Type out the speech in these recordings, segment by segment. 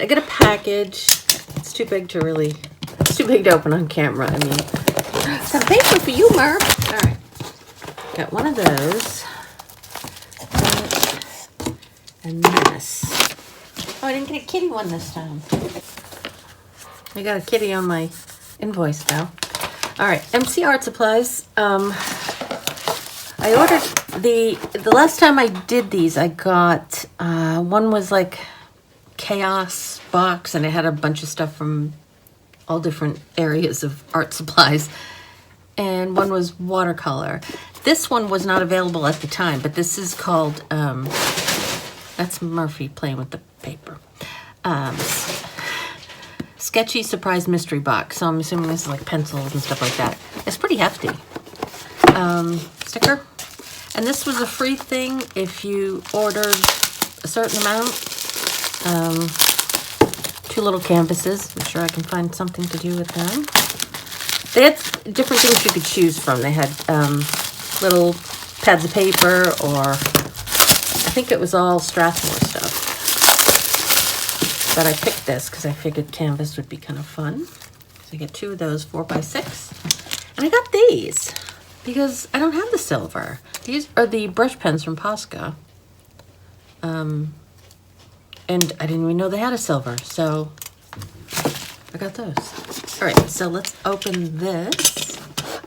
I got a package. It's too big to open on camera. I mean, some paper for you, Murph. All right. Got one of those. And this. Oh, I didn't get a kitty one this time. I got a kitty on my invoice now. All right, MC Art Supplies. I ordered the last time I did these, I got, one was like Chaos box, and it had a bunch of stuff from all different areas of art supplies. And one was watercolor. This one was not available at the time, but this is called, that's Murphy playing with the paper. Sketchy Surprise Mystery Box. So I'm assuming this is like pencils and stuff like that. It's pretty hefty. Sticker. And this was a free thing if you ordered a certain amount. 2 little canvases. I'm sure I can find something to do with them. They had different things you could choose from. They had little pads of paper, or I think it was all Strathmore stuff. But I picked this because I figured canvas would be kind of fun. So I get 2 of those 4x6. And I got these because I don't have the silver. These are the brush pens from Posca. And I didn't even know they had a silver, so I got those. All right, so let's open this.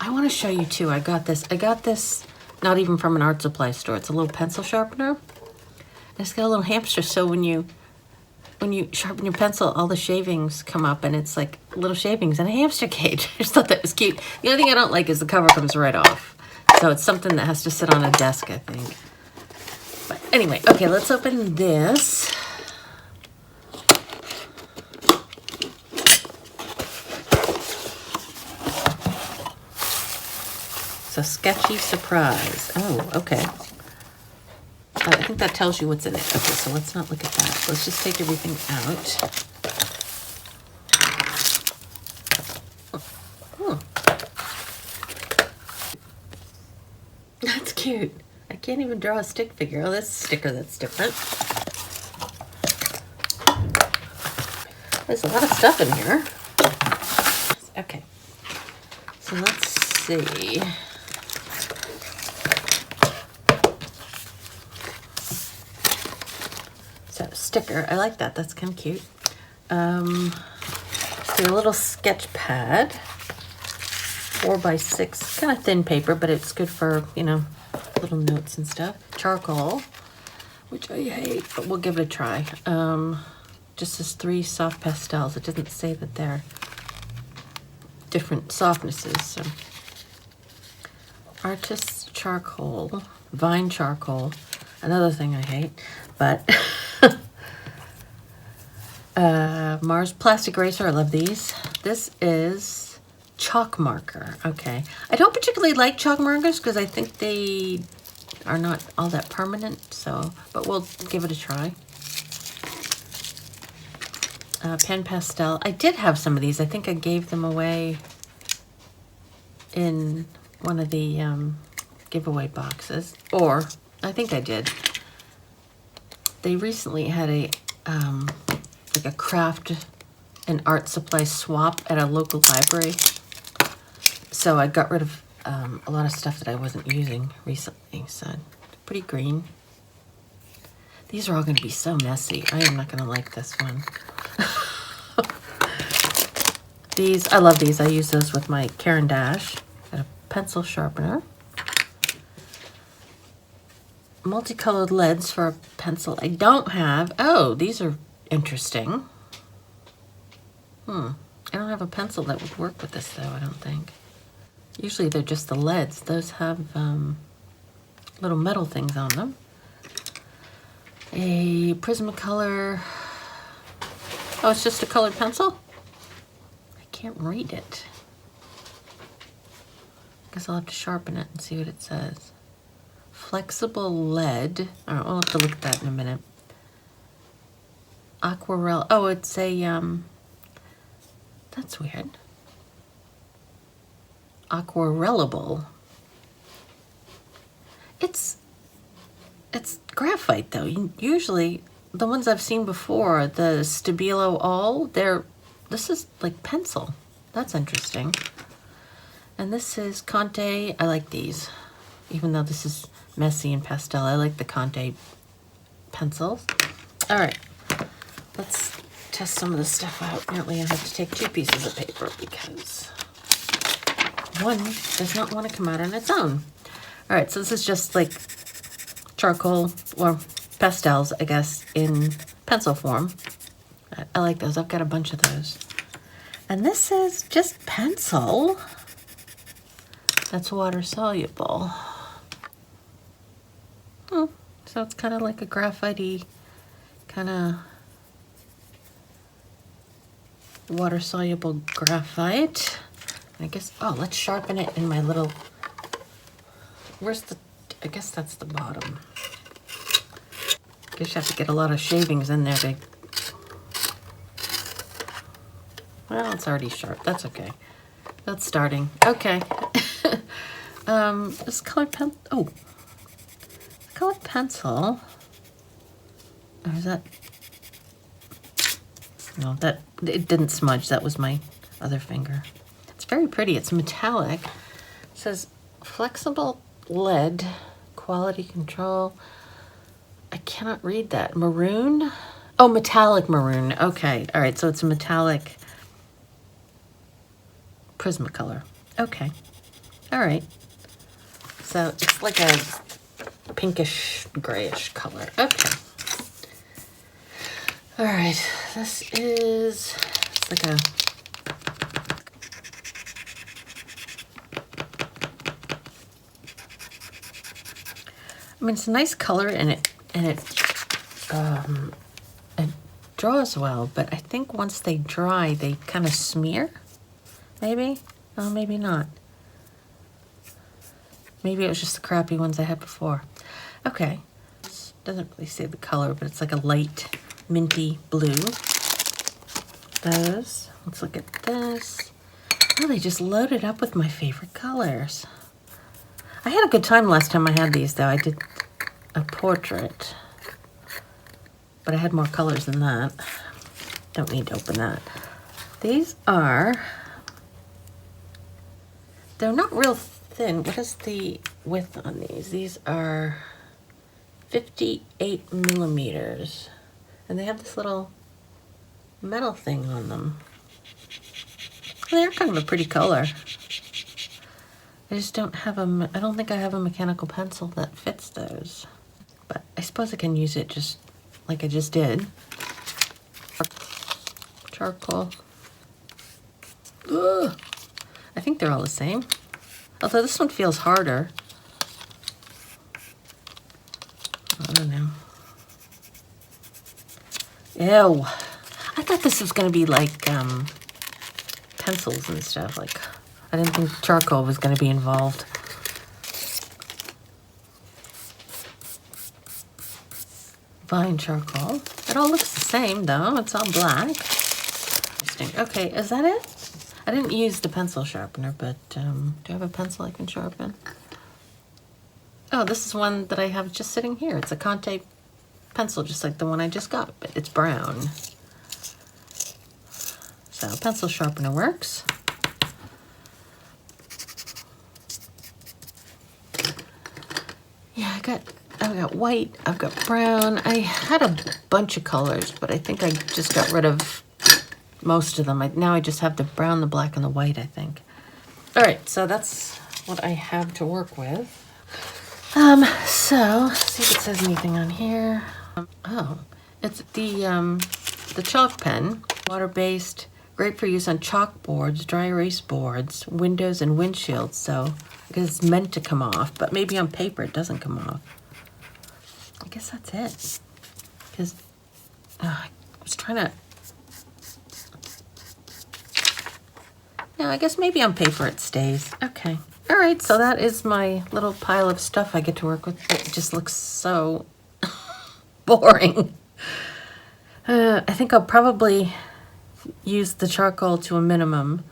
I want to show you too. I got this not even from an art supply store. It's a little pencil sharpener. And it's got a little hamster, so when you sharpen your pencil, all the shavings come up, and it's like little shavings in a hamster cage. I just thought that was cute. The only thing I don't like is the cover comes right off. So it's something that has to sit on a desk, I think. But anyway, okay, let's open this. So Sketchy Surprise. Oh, okay. I think that tells you what's in it. Okay, so let's not look at that. Let's just take everything out. Oh. That's cute. I can't even draw a stick figure. Oh, that's a sticker that's different. There's a lot of stuff in here. Okay. So let's see. Sticker. I like that. That's kind of cute. So a little sketch pad, 4x6, kind of thin paper, but it's good for, you know, little notes and stuff. Charcoal, which I hate, but we'll give it a try. Just as 3 soft pastels. It doesn't say that they're different softnesses. So artist's charcoal, vine charcoal, another thing I hate, but Mars plastic eraser. I love these. This is chalk marker. Okay. I don't particularly like chalk markers because I think they are not all that permanent. So, but we'll give it a try. Pen pastel. I did have some of these. I think I gave them away in one of the giveaway boxes. Or, I think I did. They recently had a like a craft and art supply swap at a local library. So I got rid of a lot of stuff that I wasn't using recently. So pretty green. These are all going to be so messy. I am not going to like this one. These, I love these. I use those with my Caran d'Ache. Got a pencil sharpener. Multicolored leads for a pencil I don't have. Oh, these are interesting. I don't have a pencil that would work with this though, I don't think. Usually they're just the leads. Those have little metal things on them. A Prismacolor. Oh, it's just a colored pencil? I can't read it. Guess I'll have to sharpen it and see what it says. Flexible lead. All right, we'll have to look at that in a minute. Aquarelle. Oh, it's a, that's weird. Aquarellable. It's graphite though. Usually the ones I've seen before, the Stabilo All, this is like pencil. That's interesting. And this is Conte. I like these. Even though this is messy and pastel, I like the Conte pencils. All right, let's test some of this stuff out. Apparently I have to take 2 pieces of paper because one does not want to come out on its own. All right, so this is just like charcoal or pastels, I guess, in pencil form. I like those. I've got a bunch of those. And this is just pencil that's water soluble. So it's kind of like a graphite-y kind of water soluble graphite. I guess, oh, let's sharpen it in my little, where's the, I guess that's the bottom. I guess you have to get a lot of shavings in there to, well, it's already sharp. That's okay. That's starting. Okay. This colored pen, oh, colored pencil. Or is that, no, that, it didn't smudge. That was my other finger. It's very pretty. It's metallic. It says flexible lead, quality control. I cannot read that. Maroon? Oh, metallic maroon. Okay. All right. So it's a metallic Prismacolor. Okay. All right. So it's like a pinkish grayish color. Okay. All right. This is, it's like a, I mean, it's a nice color and it draws well, but I think once they dry, they kind of smear. Maybe? Oh, maybe not. Maybe it was just the crappy ones I had before. Okay. This doesn't really say the color, but it's like a light minty blue. Those. Let's look at this. Oh, they just loaded up with my favorite colors. I had a good time last time I had these, though. I did a portrait, but I had more colors than that. Don't need to open that. These are, they're not real thin. What is the width on these? These are 58 millimeters, and they have this little metal thing on them. They're kind of a pretty color. I just don't have a, I don't think I have a mechanical pencil that fits those. But I suppose I can use it just like I just did. Charcoal. Ugh. I think they're all the same. Although this one feels harder. I don't know. Ew. I thought this was going to be like pencils and stuff. Like, I didn't think charcoal was going to be involved. Fine charcoal. It all looks the same though. It's all black. Interesting. Okay, is that it? I didn't use the pencil sharpener, but do I have a pencil I can sharpen? Oh, this is one that I have just sitting here. It's a Conte pencil, just like the one I just got, but it's brown. So pencil sharpener works. Yeah, I've got white, I've got brown. I had a bunch of colors, but I think I just got rid of most of them. Now I just have the brown, the black, and the white, I think. All right, so that's what I have to work with. So let's see if it says anything on here. Oh, it's the chalk pen, water-based, great for use on chalkboards, dry erase boards, windows, and windshields. So I guess it's meant to come off, but maybe on paper it doesn't come off. I guess that's it. Because I was trying to. Yeah, I guess maybe on paper it stays. Okay. All right, so that is my little pile of stuff I get to work with. It just looks so boring. I think I'll probably use the charcoal to a minimum.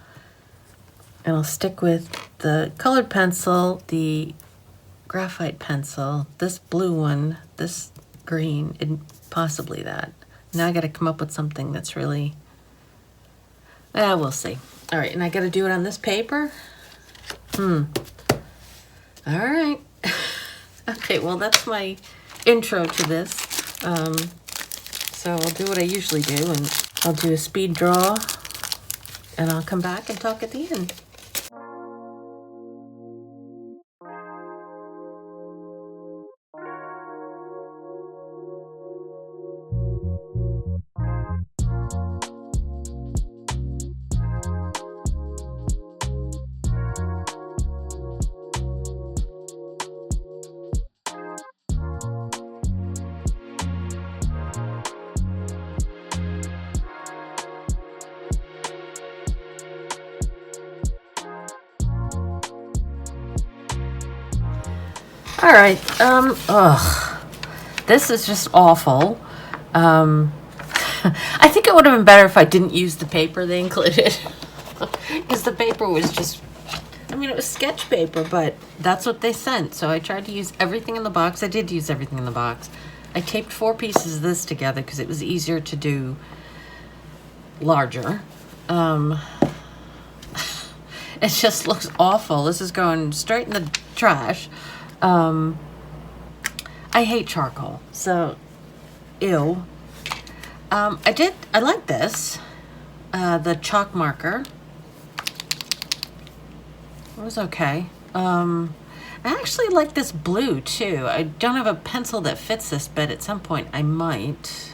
And I'll stick with the colored pencil, the graphite pencil, this blue one, this green and possibly that. Now I got to come up with something that's really, we'll see. All right, and I got to do it on this paper. All right. Okay, well, that's my intro to this. So I'll do what I usually do, and I'll do a speed draw, and I'll come back and talk at the end. All right, this is just awful. I think it would have been better if I didn't use the paper they included. Because the paper was just, I mean, it was sketch paper, but that's what they sent. So I tried to use everything in the box. I did use everything in the box. I taped 4 pieces of this together because it was easier to do larger. It just looks awful. This is going straight in the trash. I hate charcoal, so ew. I like this, the chalk marker. It was okay. I actually like this blue too. I don't have a pencil that fits this, but at some point I might.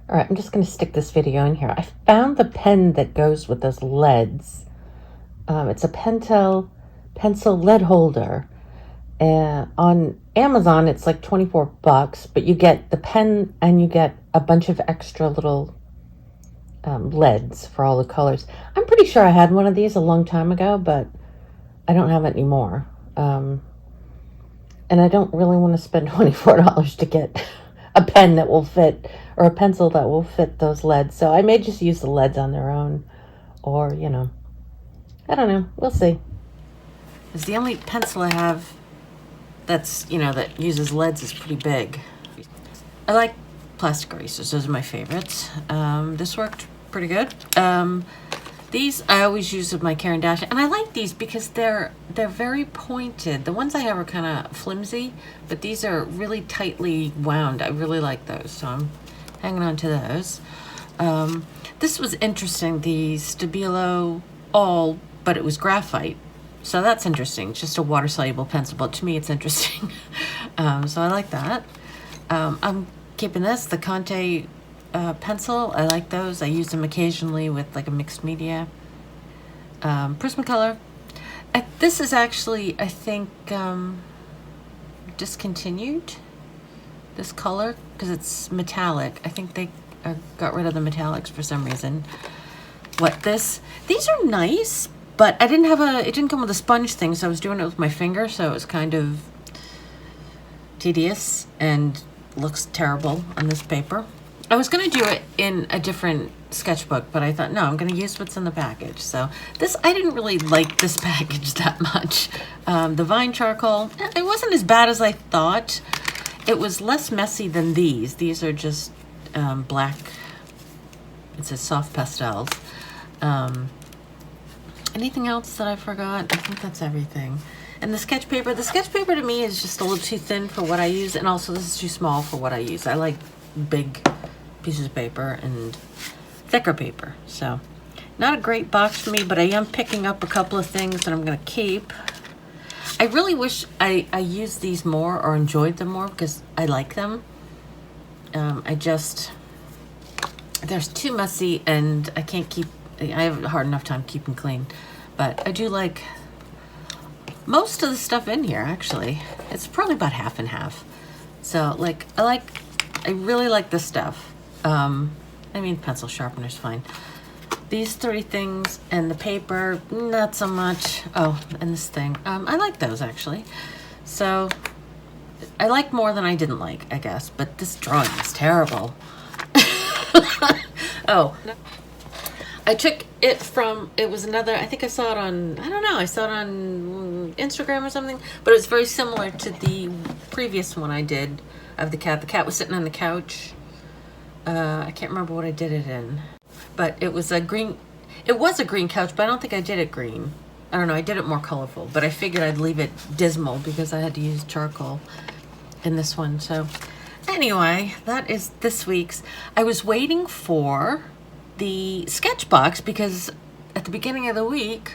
All right, I'm just going to stick this video in here. I found the pen that goes with those leads. It's a Pentel pencil lead holder. On Amazon, it's like 24 bucks, but you get the pen and you get a bunch of extra little leads for all the colors. I'm pretty sure I had one of these a long time ago, but I don't have it anymore. And I don't really want to spend $24 to get a pen that will fit, or a pencil that will fit those leads. So I may just use the leads on their own, or, you know, I don't know. We'll see. It's the only pencil I have that's, you know, that uses leads is pretty big. I like plastic erasers. Those are my favorites. This worked pretty good. These I always use with my Caran d'Ache, and I like these because they're very pointed. The ones I have are kind of flimsy, but these are really tightly wound. I really like those, so I'm hanging on to those. This was interesting, the Stabilo all, but it was graphite. So that's interesting. It's just a water-soluble pencil, but to me it's interesting. So I like that. I'm keeping this, the Conte pencil. I like those. I use them occasionally with like a mixed media. Prismacolor. This is actually, I think, discontinued, this color, because it's metallic. I think they got rid of the metallics for some reason. These are nice, but it didn't come with a sponge thing, so I was doing it with my finger, so it was kind of tedious and looks terrible on this paper. I was going to do it in a different sketchbook, but I thought, no, I'm going to use what's in the package. So this, I didn't really like this package that much. The Vine charcoal, it wasn't as bad as I thought. It was less messy than these. These are just black, it says soft pastels. Anything else that I forgot? I think that's everything. And the sketch paper to me is just a little too thin for what I use, and also this is too small for what I use. I like big pieces of paper and thicker paper. So not a great box for me, but I am picking up a couple of things that I'm going to keep. I really wish I used these more or enjoyed them more because I like them. They're too messy and I have a hard enough time keeping clean. But I do like most of the stuff in here, actually. It's probably about half and half. So I really like this stuff. I mean, pencil sharpener's fine. These 3 things and the paper, not so much. Oh, and this thing. I like those, actually. So I like more than I didn't like, I guess. But this drawing is terrible. Oh, I took it from, it was another, I think I saw it on, I don't know, I saw it on Instagram or something, but it was very similar to the previous one I did of the cat. The cat was sitting on the couch. I can't remember what I did it in, but it was a green couch, but I don't think I did it green. I don't know, I did it more colorful, but I figured I'd leave it dismal because I had to use charcoal in this one. So anyway, that is this week's. I was waiting for the sketch box because at the beginning of the week,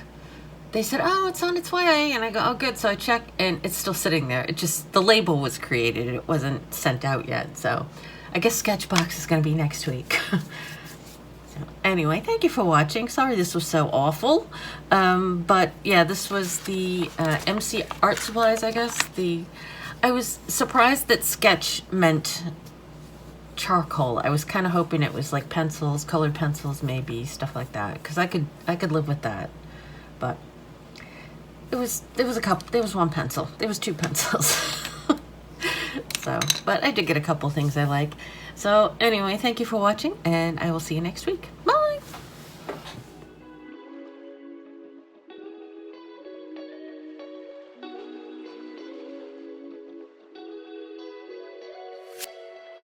they said, oh, it's on its way. And I go, oh, good. So I check and it's still sitting there. It just, the label was created. It wasn't sent out yet. So I guess Sketchbox is going to be next week. So anyway, thank you for watching. Sorry this was so awful. But yeah, this was the MC Art Supplies, I guess. I was surprised that sketch meant charcoal. I was kind of hoping it was like pencils, colored pencils, maybe, stuff like that. Because I could live with that. But there was one pencil. There was two pencils. So, but I did get a couple things I like. So anyway, thank you for watching, and I will see you next week.